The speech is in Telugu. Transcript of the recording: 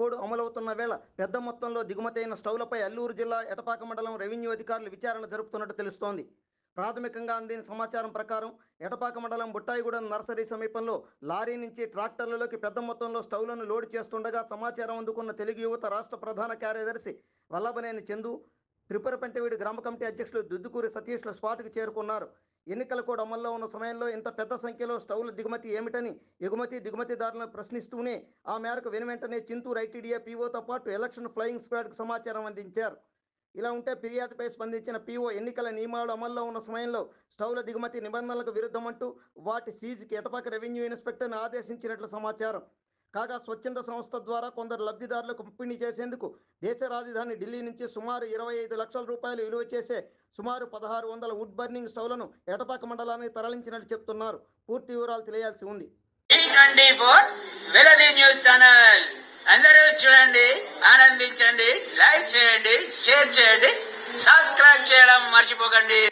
కోడ్ అమలవుతున్న వేళ పెద్ద మొత్తంలో దిగుమతైన స్టవ్లపై అల్లూరు జిల్లా ఎటపాక మండలం రెవెన్యూ అధికారులు విచారణ జరుపుతున్నట్టు తెలుస్తోంది. ప్రాథమికంగా అందిన సమాచారం ప్రకారం ఎటపాక మండలం బుట్టాయిగూడెం నర్సరీ సమీపంలో లారీ నుంచి ట్రాక్టర్లలోకి పెద్ద మొత్తంలో స్టవ్లను లోడ్ చేస్తుండగా సమాచారం అందుకున్న తెలుగు యువత రాష్ట్ర ప్రధాన కార్యదర్శి వల్లభనేని చందు, త్రిపురపెంటవీడి గ్రామ కమిటీ అధ్యక్షులు దుద్దుకూరి సతీష్ల స్పాట్కు చేరుకున్నారు. ఎన్నికల కోడ్ అమల్లో ఉన్న సమయంలో ఇంత పెద్ద సంఖ్యలో స్టవ్ల దిగుమతి ఏమిటని దిగుమతిదారులను ప్రశ్నిస్తూనే ఆ మేరకు వెనువెంటనే చింతూరు ఐటీడీఏ పీఓతో పాటు ఎలక్షన్ ఫ్లయింగ్ స్క్వాడ్కు సమాచారం అందించారు. ఇలా ఉంటే ఫిర్యాదుపై స్పందించిన పీఓ ఎన్నికల నియమాలు అమల్లో ఉన్న సమయంలో స్టవ్ల దిగుమతి నిబంధనలకు విరుద్ధమంటూ వాటి సీజ్కి ఎటపాక రెవెన్యూ ఇన్స్పెక్టర్ను ఆదేశించినట్లు సమాచారం. కాగా స్వచ్ఛంద సంస్థ ద్వారా కొందరు లబ్ధిదారులకు పంపిణీ చేసేందుకు దేశ రాజధాని ఢిల్లీ నుంచి సుమారు 25 లక్షల రూపాయలు విలువ చేసే సుమారు 1600 వుడ్ బర్నింగ్ స్టవ్లను ఎటపాక మండలానికి తరలించినట్టు చెప్తున్నారు. పూర్తి వివరాలు తెలియాల్సి ఉంది. అందరూ చూడండి, ఆనందించండి, లైక్ చేయండి, షేర్ చేయండి, సబ్స్క్రైబ్ చేయడం మర్చిపోకండి.